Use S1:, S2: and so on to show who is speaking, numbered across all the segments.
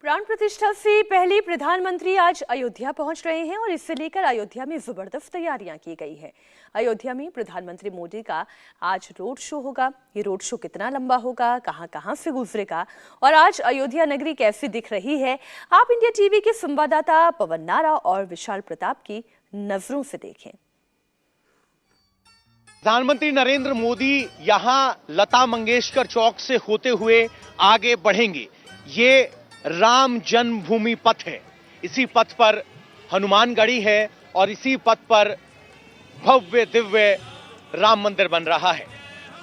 S1: प्राण प्रतिष्ठा से पहले प्रधानमंत्री आज अयोध्या पहुंच रहे हैं और इससे लेकर अयोध्या में जबरदस्त तैयारियां की गई है। अयोध्या में प्रधानमंत्री मोदी का आज रोड शो होगा। ये रोड शो कितना लंबा होगा, कहां-कहां से गुजरेगा और आज अयोध्या नगरी कैसी दिख रही है, आप इंडिया टीवी के संवाददाता पवन नारा और विशाल प्रताप की नजरों से देखें।
S2: प्रधानमंत्री नरेंद्र मोदी यहां लता मंगेशकर चौक से होते हुए आगे बढ़ेंगे। ये राम जन्मभूमि पथ है। इसी पथ पर हनुमानगढ़ी है और इसी पथ पर भव्य दिव्य राम मंदिर बन रहा है।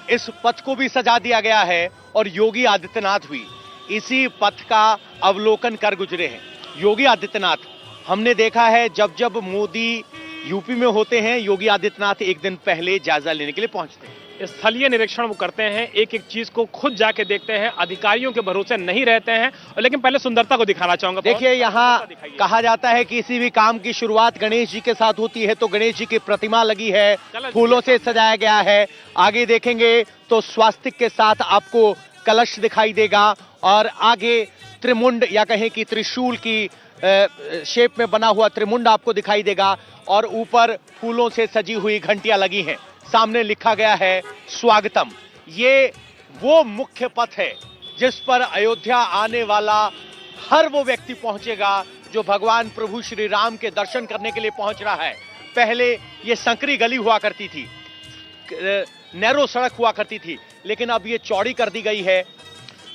S2: इस पथ को भी सजा दिया गया है और योगी आदित्यनाथ भी इसी पथ का अवलोकन कर गुजरे हैं। योगी आदित्यनाथ, हमने देखा है जब जब मोदी यूपी में होते हैं, योगी आदित्यनाथ एक दिन पहले जायजा लेने के लिए पहुंचते हैं।
S3: स्थलीय निरीक्षण वो करते हैं, एक एक चीज को खुद जाके देखते हैं, अधिकारियों के भरोसे नहीं रहते हैं। लेकिन पहले सुंदरता को दिखाना चाहूंगा।
S2: देखिए, यहाँ कहा जाता है कि किसी भी काम की शुरुआत गणेश जी के साथ होती है, तो गणेश जी की प्रतिमा लगी है, फूलों से सजाया गया है। आगे देखेंगे तो स्वास्तिक के साथ आपको कलश दिखाई देगा और आगे त्रिमुंड या कहें कि त्रिशूल की शेप में बना हुआ त्रिमुंड आपको दिखाई देगा और ऊपर फूलों से सजी हुई घंटियां लगी हैं। सामने लिखा गया है स्वागतम। ये वो मुख्य पथ है जिस पर अयोध्या आने वाला हर वो व्यक्ति पहुंचेगा जो भगवान प्रभु श्री राम के दर्शन करने के लिए पहुंच रहा है। पहले ये संकरी गली हुआ करती थी, नैरो सड़क हुआ करती थी, लेकिन अब ये चौड़ी कर दी गई है।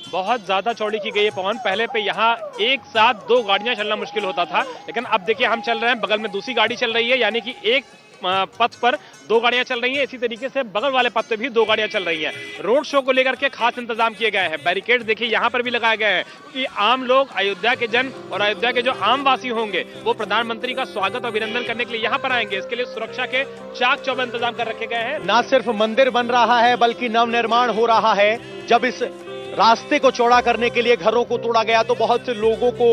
S3: बहुत ज्यादा चौड़ी की गई है पवन। पहले पे यहाँ एक साथ दो गाड़ियां चलना मुश्किल होता था, लेकिन अब देखिए हम चल रहे हैं, बगल में दूसरी गाड़ी चल रही है, यानी कि एक पथ पर दो गाड़ियां चल रही हैं। इसी तरीके से बगल वाले पथ पे भी दो गाड़ियां चल रही हैं। रोड शो को लेकर के खास इंतजाम किए गए हैं। बैरिकेड देखिए यहाँ पर भी लगाए गए हैं कि आम लोग, अयोध्या के जन और अयोध्या के जो आम वासी होंगे वो प्रधानमंत्री का स्वागत और अभिनंदन करने के लिए यहाँ पर आएंगे। इसके लिए सुरक्षा के चाक चौबंद इंतजाम कर रखे गए हैं।
S2: न सिर्फ मंदिर बन रहा है बल्कि नवनिर्माण हो रहा है। जब इस रास्ते को चौड़ा करने के लिए घरों को तोड़ा गया तो बहुत से लोगों को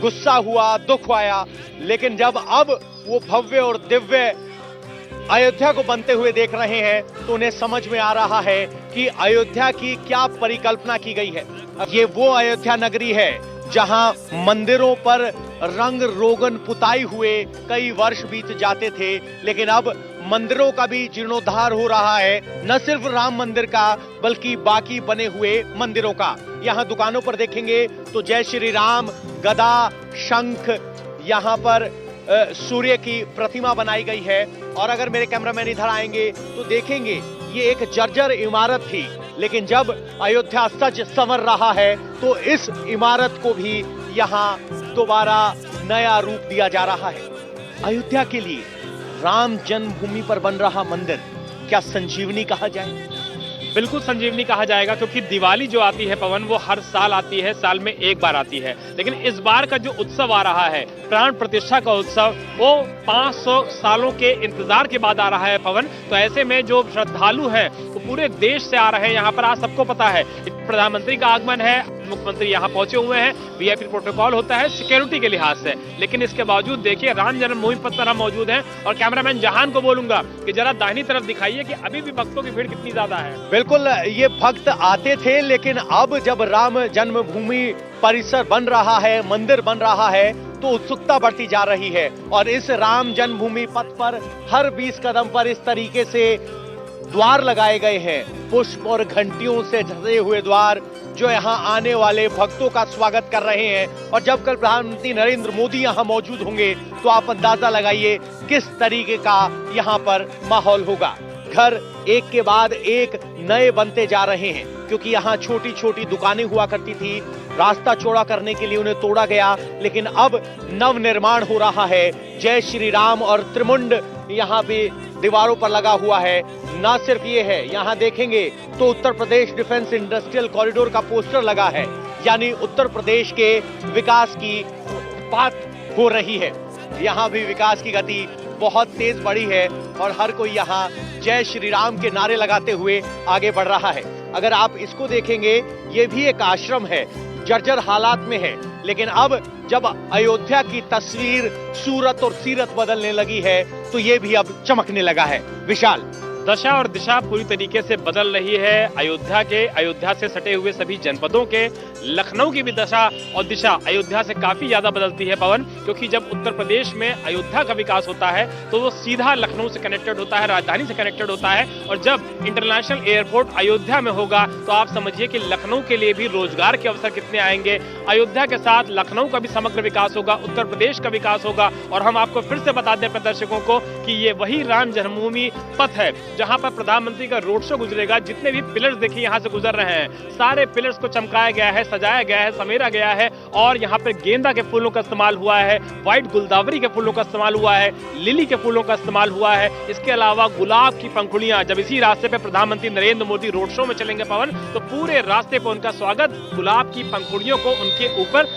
S2: गुस्सा हुआ, दुख आया, लेकिन जब अब वो भव्य और दिव्य अयोध्या को बनते हुए देख रहे हैं तो उन्हें समझ में आ रहा है कि अयोध्या की क्या परिकल्पना की गई है। ये वो अयोध्या नगरी है जहां मंदिरों पर रंग रोगन पुताई हुए कई वर्ष बीत जाते थे, लेकिन अब मंदिरों का भी जीर्णोद्धार हो रहा है। न सिर्फ राम मंदिर का बल्कि बाकी बने हुए मंदिरों का। यहाँ दुकानों पर देखेंगे तो जय श्री राम, गदा, शंख, यहाँ पर सूर्य की प्रतिमा बनाई गई है। और अगर मेरे कैमरामैन इधर आएंगे तो देखेंगे ये एक जर्जर इमारत थी, लेकिन जब अयोध्या सज संवर रहा है तो इस इमारत को भी यहाँ दोबारा नया रूप दिया जा रहा है। अयोध्या के लिए राम जन्मभूमि पर बन रहा मंदिर क्या संजीवनी कहा जाए?
S3: बिल्कुल संजीवनी कहा जाएगा, क्योंकि दिवाली जो आती है पवन, वो हर साल आती है, साल में एक बार आती है। लेकिन इस बार का जो उत्सव आ रहा है, प्राण प्रतिष्ठा का उत्सव, वो 500 सालों के इंतजार के बाद आ रहा है पवन। तो ऐसे में जो श्रद्धालु हैं वो पूरे देश से आ रहे हैं यहाँ पर। आज सबको पता है प्रधानमंत्री का आगमन है, मुख्यमंत्री यहाँ पहुंचे हुए हैं, वीआईपी प्रोटोकॉल होता है सिक्योरिटी के लिहाज से, लेकिन इसके बावजूद देखिए राम जन्मभूमि पर हम मौजूद हैं। और कैमरामैन जहान को बोलूंगा कि जरा दाहिनी तरफ दिखाइए कि अभी भी भक्तों की भीड़ कितनी ज्यादा है।
S2: बिल्कुल, ये भक्त आते थे, लेकिन अब जब राम जन्मभूमि परिसर बन रहा है, मंदिर बन रहा है, तो उत्सुकता बढ़ती जा रही है। और इस राम जन्मभूमि पथ पर हर 20 कदम पर इस तरीके से द्वार लगाए गए हैं, पुष्प और घंटियों से सजे हुए द्वार, जो यहाँ आने वाले भक्तों का स्वागत कर रहे हैं। और जब कल प्रधानमंत्री नरेंद्र मोदी यहाँ मौजूद होंगे तो आप अंदाजा लगाइए किस तरीके का यहाँ पर माहौल होगा। घर एक के बाद एक नए बनते जा रहे हैं, क्योंकि यहाँ छोटी छोटी दुकानें हुआ करती थी, रास्ता चौड़ा करने के लिए उन्हें तोड़ा गया, लेकिन अब नव निर्माण हो रहा है। जय श्री राम और त्रिमुंड यहाँ पे दीवारों पर लगा हुआ है। ना सिर्फ ये है, यहाँ देखेंगे तो Uttar Pradesh defence industrial corridor का पोस्टर लगा है, यानी उत्तर प्रदेश के विकास की बात हो रही है। यहाँ भी विकास की गति बहुत तेज बढ़ी है और हर कोई यहाँ जय श्री राम के नारे लगाते हुए आगे बढ़ रहा है। अगर आप इसको देखेंगे, ये भी एक आश्रम है, जर्जर हालात में है, लेकिन अब जब अयोध्या की तस्वीर, सूरत और सीरत बदलने लगी है तो ये भी अब चमकने लगा है। विशाल।
S3: दशा और दिशा पूरी तरीके से बदल रही है। अयोध्या से सटे हुए सभी जनपदों के, लखनऊ की भी दशा और दिशा अयोध्या से काफी ज्यादा बदलती है पवन, क्योंकि जब उत्तर प्रदेश में अयोध्या का विकास होता है तो वो सीधा लखनऊ से कनेक्टेड होता है, राजधानी से कनेक्टेड होता है। और जब इंटरनेशनल एयरपोर्ट अयोध्या में होगा तो आप समझिए कि लखनऊ के लिए भी रोजगार के अवसर कितने आएंगे। अयोध्या के साथ लखनऊ का भी समग्र विकास होगा, उत्तर प्रदेश का विकास होगा। और हम आपको फिर से बता दें अपने दर्शकों को कि ये वही राम जन्मभूमि पथ है जहां पर प्रधानमंत्री का रोड शो गुजरेगा। जितने भी पिलर्स देखिए यहां से गुजर रहे हैं, सारे पिलर्स को चमकाया गया है, सजाया गया है, समेरा गया है। और यहाँ पे गेंदा के फूलों का इस्तेमाल हुआ है, व्हाइट गुलदावरी के फूलों का इस्तेमाल हुआ है, लिली के फूलों का इस्तेमाल हुआ है। इसके अलावा गुलाब की पंखुड़ियां, जब इसी रास्ते पे प्रधानमंत्री नरेंद्र मोदी रोड शो में चलेंगे पवन, तो पूरे रास्ते पे उनका स्वागत गुलाब की पंखुड़ियों को उनके ऊपर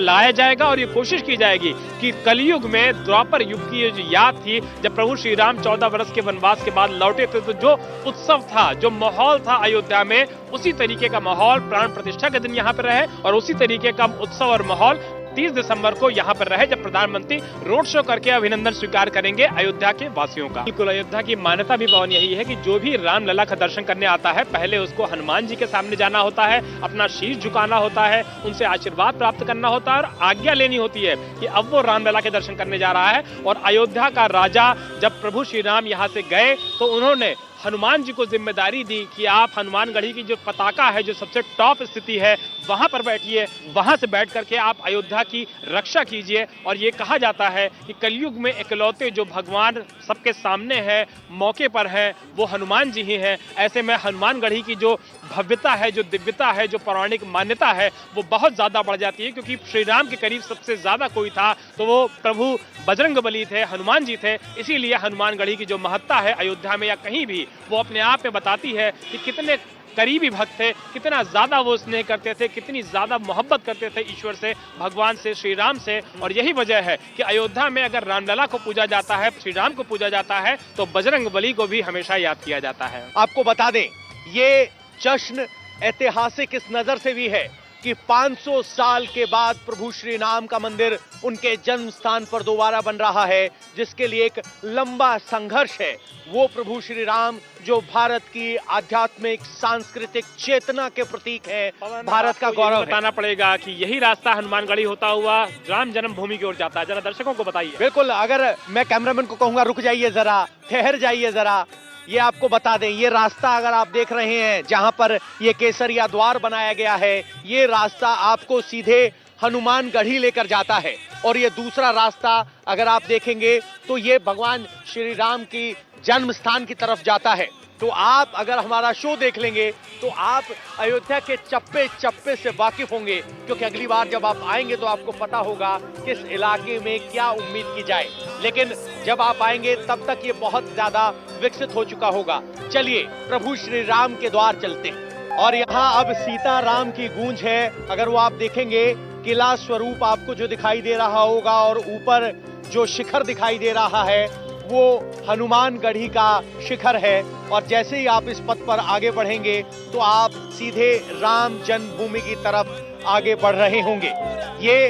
S3: लाया जाएगा। और ये कोशिश की जाएगी कि कलयुग में द्वापर युग की जो याद थी, जब प्रभु श्री राम 14 वर्ष के वनवास के बाद लौटे थे, तो जो उत्सव था, जो माहौल था अयोध्या में, उसी तरीके का माहौल प्राण प्रतिष्ठा के दिन यहाँ पर रहे और उसी तरीके का उत्सव और माहौल 30 दिसंबर को यहाँ पर रहे, जब प्रधानमंत्री रोड शो करके अभिनंदन स्वीकार करेंगे अयोध्या के वासियों का। बिल्कुल, अयोध्या की मान्यता भी पवन यही है कि जो भी रामलला का दर्शन करने आता है, पहले उसको हनुमान जी के सामने जाना होता है, अपना शीश झुकाना होता है, उनसे आशीर्वाद प्राप्त करना होता है और आज्ञा लेनी होती है कि अब वो रामलला के दर्शन करने जा रहा है। और अयोध्या का राजा जब प्रभु श्री राम यहाँ से गए तो उन्होंने हनुमान जी को जिम्मेदारी दी कि आप हनुमानगढ़ी की जो पताका है, जो सबसे टॉप स्थिति है, वहां पर बैठिए, वहां से बैठ करके आप अयोध्या की रक्षा कीजिए। और ये कहा जाता है कि कलयुग में इकलौते जो भगवान सबके सामने है, मौके पर है, वो हनुमान जी ही हैं। ऐसे में हनुमानगढ़ी की जो भव्यता है, जो दिव्यता है, जो पौराणिक मान्यता है, वो बहुत ज्यादा बढ़ जाती है। क्योंकि श्री राम के करीब सबसे ज्यादा कोई था तो वो प्रभु बजरंगबली थे, हनुमान जी थे। इसीलिए हनुमानगढ़ी की जो महत्ता है अयोध्या में या कहीं भी, वो अपने आप में बताती है कि कितने करीबी भक्त थे, कितना ज्यादा वो स्नेह करते थे, कितनी ज्यादा मोहब्बत करते थे ईश्वर से, भगवान से, श्री राम से। और यही वजह है कि अयोध्या में अगर रामलला को पूजा जाता है, श्री राम को पूजा जाता है, तो बजरंगबली को भी हमेशा याद किया जाता है।
S2: आपको बता दें, ये जश्न ऐतिहासिक इस नजर से भी है कि 500 साल के बाद प्रभु श्री राम का मंदिर उनके जन्म स्थान पर दोबारा बन रहा है, जिसके लिए एक लंबा संघर्ष है। वो प्रभु श्री राम जो भारत की आध्यात्मिक सांस्कृतिक चेतना के प्रतीक है, भारत का गौरव
S3: बताना पड़ेगा कि यही रास्ता हनुमानगढ़ी होता हुआ राम जन्मभूमि की ओर जाता है। जरा दर्शकों को बताइए।
S2: बिल्कुल, अगर मैं कैमरामैन को कहूंगा रुक जाइए जरा, ठहर जाइए जरा, ये आपको बता दें, ये रास्ता अगर आप देख रहे हैं जहां पर ये केसरिया द्वार बनाया गया है, ये रास्ता आपको सीधे हनुमानगढ़ी लेकर जाता है। और ये दूसरा रास्ता अगर आप देखेंगे तो ये भगवान श्री राम की जन्म स्थान की तरफ जाता है। तो आप अगर हमारा शो देख लेंगे तो आप अयोध्या के चप्पे चप्पे से वाकिफ होंगे, क्योंकि अगली बार जब आप आएंगे तो आपको पता होगा किस इलाके में क्या उम्मीद की जाए। लेकिन जब आप आएंगे तब तक ये बहुत ज्यादा विकसित हो चुका होगा। चलिए प्रभु श्री राम के द्वार चलते हैं। और यहाँ अब सीता राम की गूंज है। अगर वो आप देखेंगे, किला स्वरूप आपको जो दिखाई दे रहा होगा और ऊपर जो शिखर दिखाई दे रहा है वो हनुमानगढ़ी का शिखर है। और जैसे ही आप इस पथ पर आगे बढ़ेंगे तो आप सीधे राम जन्मभूमि की तरफ आगे बढ़ रहे होंगे। ये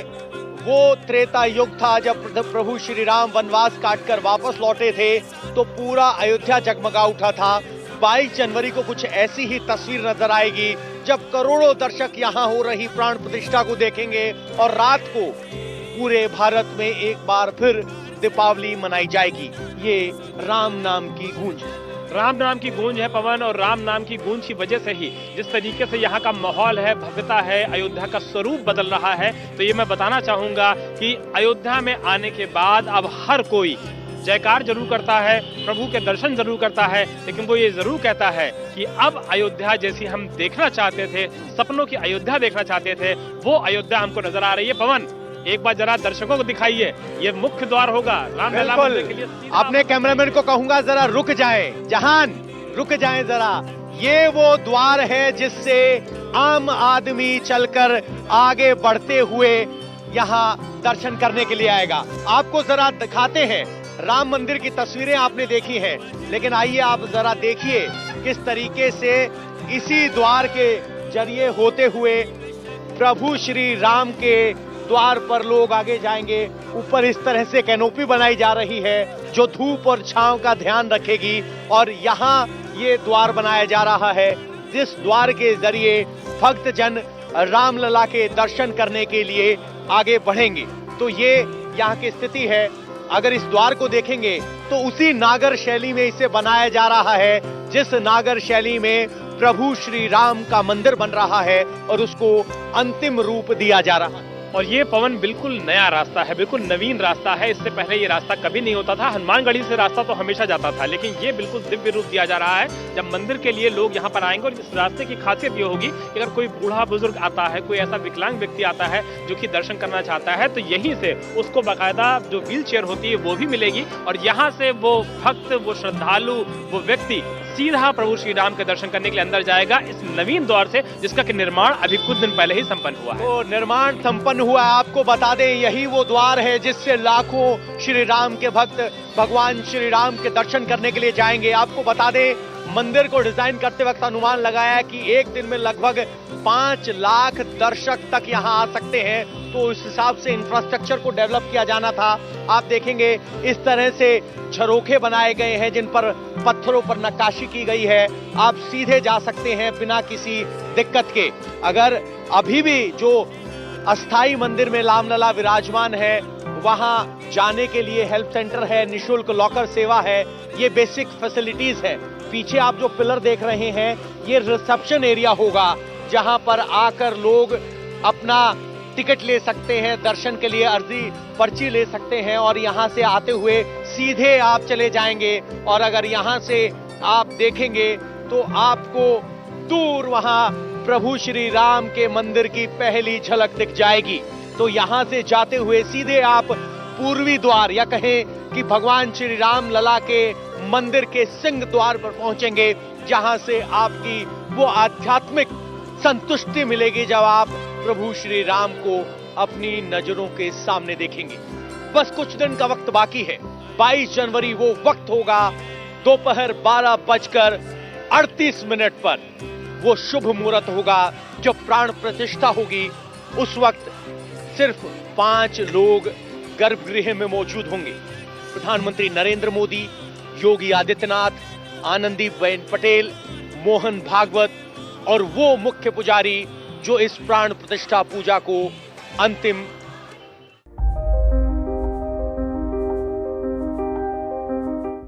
S2: वो त्रेता युग था जब प्रभु श्री राम वनवास काटकर वापस लौटे थे तो पूरा अयोध्या जगमगा उठा था। 22 जनवरी को कुछ ऐसी ही तस्वीर नजर आएगी जब करोड़ों दर्शक यहाँ हो रही प्राण प्रतिष्ठा को देखेंगे और रात को पूरे भारत में एक बार फिर दीपावली मनाई जाएगी। ये राम नाम की गूंज,
S3: राम नाम की गूंज है पवन। और राम नाम की गूंज की वजह से ही जिस तरीके से यहाँ का माहौल है, भव्यता है, अयोध्या का स्वरूप बदल रहा है। तो ये मैं बताना चाहूंगा कि अयोध्या में आने के बाद अब हर कोई जयकार जरूर करता है, प्रभु के दर्शन जरूर करता है, लेकिन वो ये जरूर कहता है कि अब अयोध्या जैसी हम देखना चाहते थे, सपनों की अयोध्या देखना चाहते थे, वो अयोध्या हमको नजर आ रही है। पवन, एक बार जरा दर्शकों को दिखाइए, ये मुख्य द्वार होगा रामलला मंदिर के लिए।
S2: अपने कैमरामैन को कहूंगा जरा रुक जाए, जहान रुक जाए जरा। ये वो द्वार है जिससे आम आदमी चलकर आगे बढ़ते हुए यहाँ दर्शन करने के लिए आएगा। आपको जरा दिखाते हैं, राम मंदिर की तस्वीरें आपने देखी हैं, लेकिन आइए आप जरा देखिए किस तरीके से इसी द्वार के जरिए होते हुए प्रभु श्री राम के द्वार पर लोग आगे जाएंगे। ऊपर इस तरह से कैनोपी बनाई जा रही है जो धूप और छांव का ध्यान रखेगी, और यहाँ ये द्वार बनाया जा रहा है जिस द्वार के जरिए भक्तजन रामलला के दर्शन करने के लिए आगे बढ़ेंगे। तो ये यहाँ की स्थिति है। अगर इस द्वार को देखेंगे तो उसी नागर शैली में इसे बनाया जा रहा है जिस नागर शैली में प्रभु श्री राम का मंदिर बन रहा है और उसको अंतिम रूप दिया जा रहा है।
S3: और ये पवन बिल्कुल नया रास्ता है, बिल्कुल नवीन रास्ता है। इससे पहले ये रास्ता कभी नहीं होता था। हनुमानगढ़ी से रास्ता तो हमेशा जाता था, लेकिन ये बिल्कुल दिव्य रूप दिया जा रहा है जब मंदिर के लिए लोग यहाँ पर आएंगे। और इस रास्ते की खासियत ये होगी कि अगर कोई बूढ़ा बुजुर्ग आता है, कोई ऐसा विकलांग व्यक्ति आता है जो कि दर्शन करना चाहता है, तो यहीं से उसको बाकायदा जो व्हील चेयर होती है वो भी मिलेगी, और यहाँ से वो भक्त, वो श्रद्धालु, वो व्यक्ति सीधा प्रभु श्री राम के दर्शन करने के लिए अंदर जाएगा इस नवीन द्वार से, जिसका कि निर्माण अभी कुछ दिन पहले ही संपन्न हुआ है।
S2: तो निर्माण संपन्न हुआ है। आपको बता दें, यही वो द्वार है जिससे लाखों श्री राम के भक्त भगवान श्री राम के दर्शन करने के लिए जाएंगे। आपको बता दें, मंदिर को डिजाइन करते वक्त अनुमान लगाया है कि एक दिन में लगभग 5 लाख दर्शक तक यहाँ आ सकते हैं। तो उस हिसाब से इंफ्रास्ट्रक्चर को डेवलप किया जाना था। आप देखेंगे इस तरह से झरोखे बनाए गए हैं जिन पर पत्थरों पर नक्काशी की गई है। आप सीधे जा सकते हैं बिना किसी दिक्कत के। अगर अभी भी जो अस्थाई मंदिर में रामलला विराजमान है वहां जाने के लिए हेल्प सेंटर है, निशुल्क लॉकर सेवा है, ये बेसिक फैसिलिटीज है। पीछे आप जो पिलर देख रहे हैं ये रिसेप्शन एरिया होगा जहां पर आकर लोग अपना टिकट ले सकते हैं, दर्शन के लिए अर्जी पर्ची ले सकते हैं, और यहां से आते हुए सीधे आप चले जाएंगे। और अगर यहां से आप देखेंगे तो आपको दूर वहां प्रभु श्री राम के मंदिर की पहली झलक दिख जाएगी। तो यहां से जाते हुए सीधे आप पूर्वी द्वार या कहें कि भगवान श्री राम लला के मंदिर के सिंह द्वार पर पहुंचेंगे, जहां से आपकी वो आध्यात्मिक संतुष्टि मिलेगी जब आप प्रभु श्री राम को अपनी नजरों के सामने देखेंगे। बस कुछ दिन का वक्त बाकी है। 22 जनवरी वो वक्त होगा, दोपहर 12:38 पर वो शुभ मुहूर्त होगा जब प्राण प्रतिष्ठा होगी। उस वक्त सिर्फ 5 लोग गर्भगृह में मौजूद होंगे। प्रधानमंत्री नरेंद्र मोदी, योगी आदित्यनाथ, आनंदीबेन पटेल, मोहन भागवत और वो मुख्य पुजारी जो इस प्राण प्रतिष्ठा पूजा को अंतिम